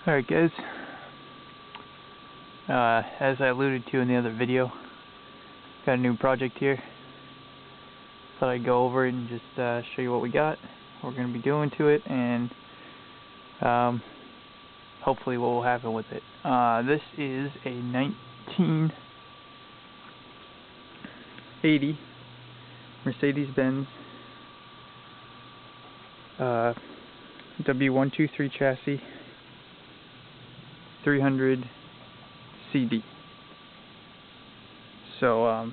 Alright guys, as I alluded to in the other video, got a new project here. Thought I'd go over it and just show you what we got, what we're going to be doing to it, and hopefully what will happen with it. This is a 1980 Mercedes-Benz W123 chassis 300 CD. So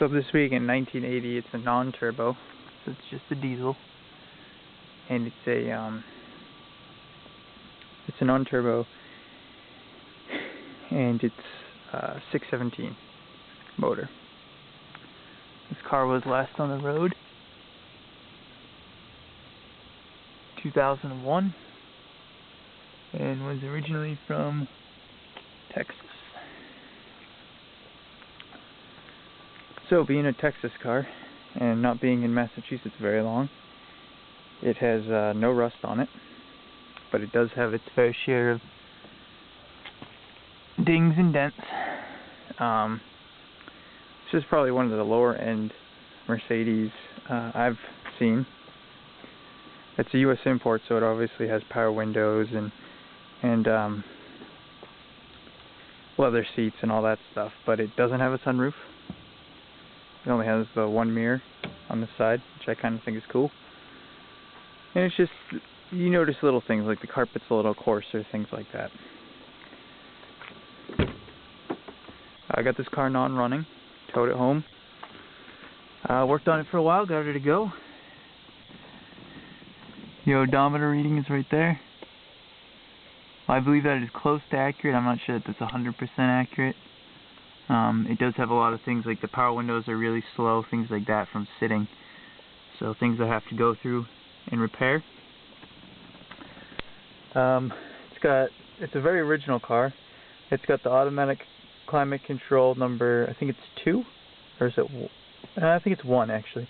this week in 1980, it's a non-turbo, so it's just a diesel, and it's a non-turbo, and it's 617 motor. This car was last on the road 2001 and was originally from Texas. So being a Texas car and not being in Massachusetts very long, it has no rust on it, but it does have its fair share of dings and dents. This is probably one of the lower end Mercedes I've seen. It's a US import, so it obviously has power windows and leather seats and all that stuff, but it doesn't have a sunroof. It only has the one mirror on the side, which I kind of think is cool. And it's just, you notice little things like the carpet's a little coarser, things like that. I got this car non-running, towed it home, worked on it for a while, got it to go. The odometer reading is right there. I believe that is close to accurate. I'm not sure that that's 100% accurate. It does have a lot of things like the power windows are really slow, things like that from sitting. So things I have to go through and repair. It's a very original car. It's got the automatic climate control number, I think it's 2, or is it, I think it's 1 actually.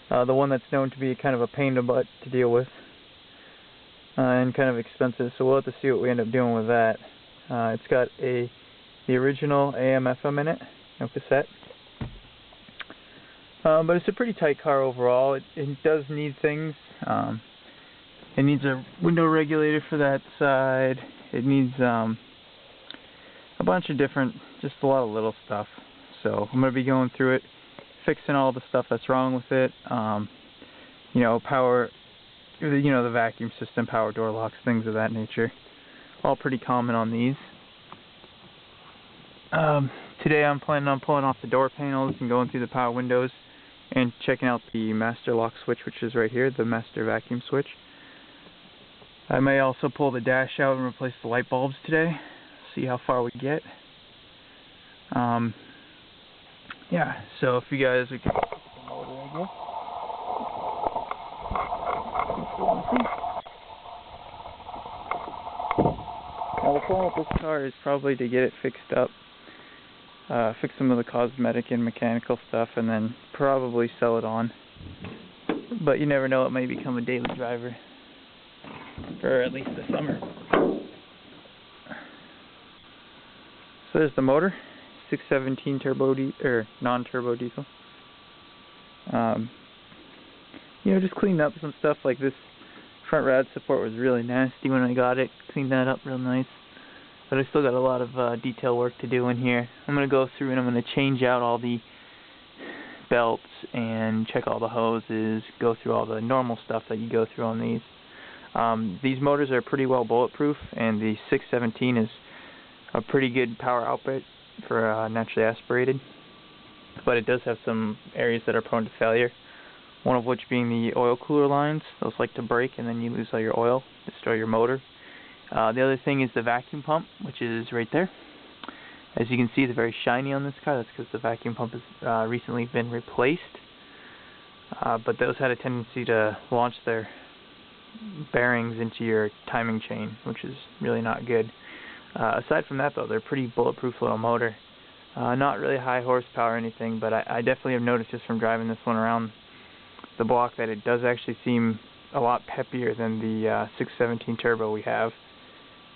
The one that's known to be kind of a pain in the butt to deal with, and kind of expensive, so we'll have to see what we end up doing with that. It's got the original AM/FM in it, no cassette. But it's a pretty tight car overall. It does need things. It needs a window regulator for that side. It needs a bunch of different, just a lot of little stuff. So I'm going to be going through it, fixing all the stuff that's wrong with it. Power, the vacuum system, power door locks, things of that nature. All pretty common on these. Today I'm planning on pulling off the door panels and going through the power windows and checking out the master lock switch, which is right here, the master vacuum switch. I may also pull the dash out and replace the light bulbs today, see how far we get. Yeah, so if you guys we can look at the motor, I guess. Now the plan with this car is probably to get it fixed up, fix some of the cosmetic and mechanical stuff, and then probably sell it on. But you never know, it may become a daily driver for at least the summer. So there's the motor, 617 turbo non-turbo diesel. Just cleaned up some stuff like this front rad support was really nasty when I got it. Cleaned that up real nice. But I still got a lot of detail work to do in here. I'm going to go through and I'm going to change out all the belts and check all the hoses, go through all the normal stuff that you go through on these. These motors are pretty well bulletproof, and the 617 is a pretty good power output for naturally aspirated. But it does have some areas that are prone to failure. One of which being the oil cooler lines. Those like to break and then you lose all your oil, destroy your motor. The other thing is the vacuum pump, which is right there. As you can see, it's very shiny on this car. That's because the vacuum pump has recently been replaced. But those had a tendency to launch their bearings into your timing chain, which is really not good. Aside from that, though, they're pretty bulletproof little motor. Not really high horsepower or anything, but I definitely have noticed just from driving this one around the block that it does actually seem a lot peppier than the 617 turbo we have,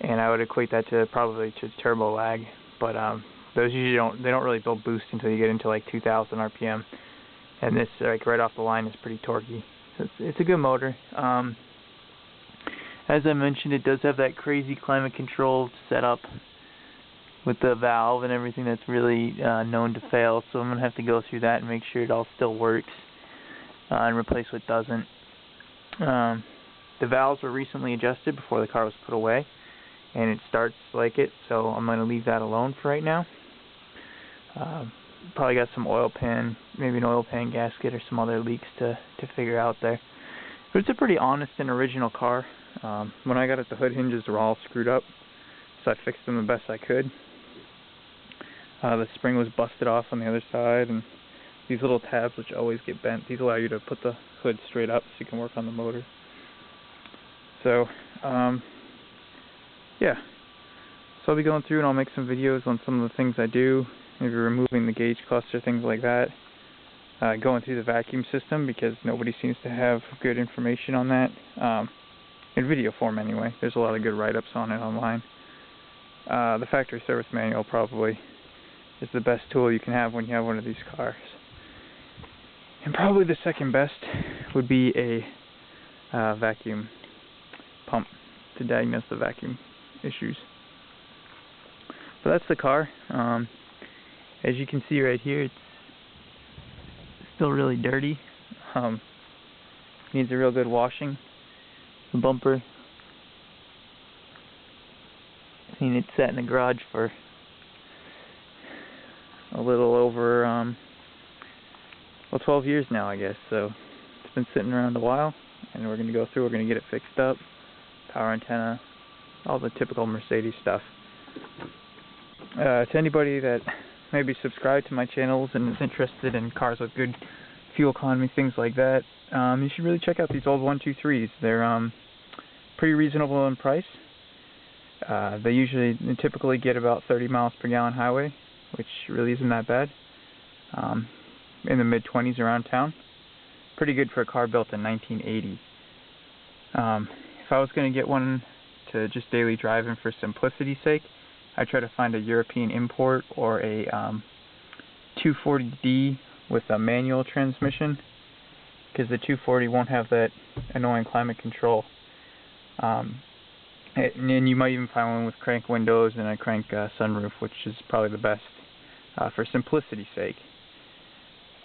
and I would equate that to probably to turbo lag. But those usually don't really build boost until you get into like 2,000 RPM, and this like right off the line is pretty torquey. So it's a good motor. As I mentioned, it does have that crazy climate control setup with the valve and everything that's really known to fail. So I'm gonna have to go through that and make sure it all still works and replace what doesn't. The valves were recently adjusted before the car was put away, and it starts like it, so I'm going to leave that alone for right now. Probably got some oil pan, maybe an oil pan gasket or some other leaks to figure out there. But it's a pretty honest and original car. When I got it, the hood hinges were all screwed up, so I fixed them the best I could. The spring was busted off on the other side, and these little tabs, which always get bent, these allow you to put the hood straight up so you can work on the motor. So, yeah. So I'll be going through and I'll make some videos on some of the things I do, maybe removing the gauge cluster, things like that. Going through the vacuum system, because nobody seems to have good information on that. In video form anyway. There's a lot of good write-ups on it online. The factory service manual probably is the best tool you can have when you have one of these cars. And probably the second best would be a vacuum pump to diagnose the vacuum issues. But that's the car. As you can see right here, it's still really dirty. Needs a real good washing. The bumper, I mean, it's sat in the garage for a little over 12 years now, I guess. So it's been sitting around a while, and we're going to go through, we're going to get it fixed up, power antenna, all the typical Mercedes stuff. To anybody that maybe subscribed to my channels and is interested in cars with good fuel economy, things like that, you should really check out these old 123s. They're pretty reasonable in price. They typically get about 30 miles per gallon highway, which really isn't that bad. In the mid-20s around town. Pretty good for a car built in 1980. If I was going to get one to just daily drive in for simplicity's sake, I'd try to find a European import or a 240D with a manual transmission, because the 240 won't have that annoying climate control. And you might even find one with crank windows and a crank sunroof, which is probably the best for simplicity's sake.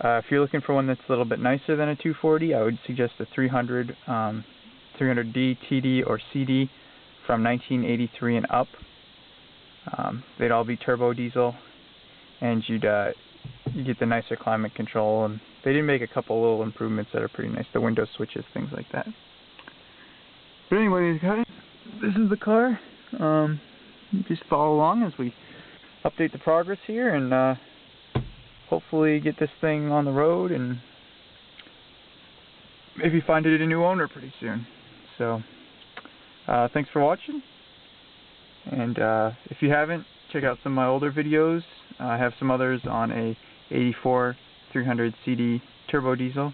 If you're looking for one that's a little bit nicer than a 240, I would suggest a 300D, TD, or CD from 1983 and up. They'd all be turbo diesel, and you get the nicer climate control, and they did make a couple little improvements that are pretty nice, the window switches, things like that. But anyway, guys, this is the car. Just follow along as we update the progress here, and hopefully get this thing on the road and maybe find it a new owner pretty soon. So, thanks for watching. And if you haven't, check out some of my older videos. I have some others on a 84 300 CD turbo diesel.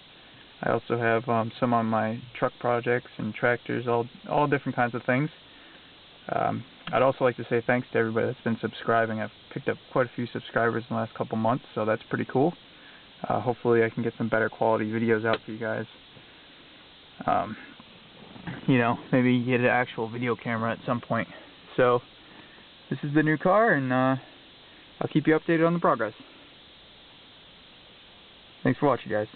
I also have some on my truck projects and tractors, all different kinds of things. I'd also like to say thanks to everybody that's been subscribing. I've picked up quite a few subscribers in the last couple months, so that's pretty cool. Hopefully I can get some better quality videos out for you guys. You know, maybe get an actual video camera at some point. So, this is the new car, and I'll keep you updated on the progress. Thanks for watching, guys.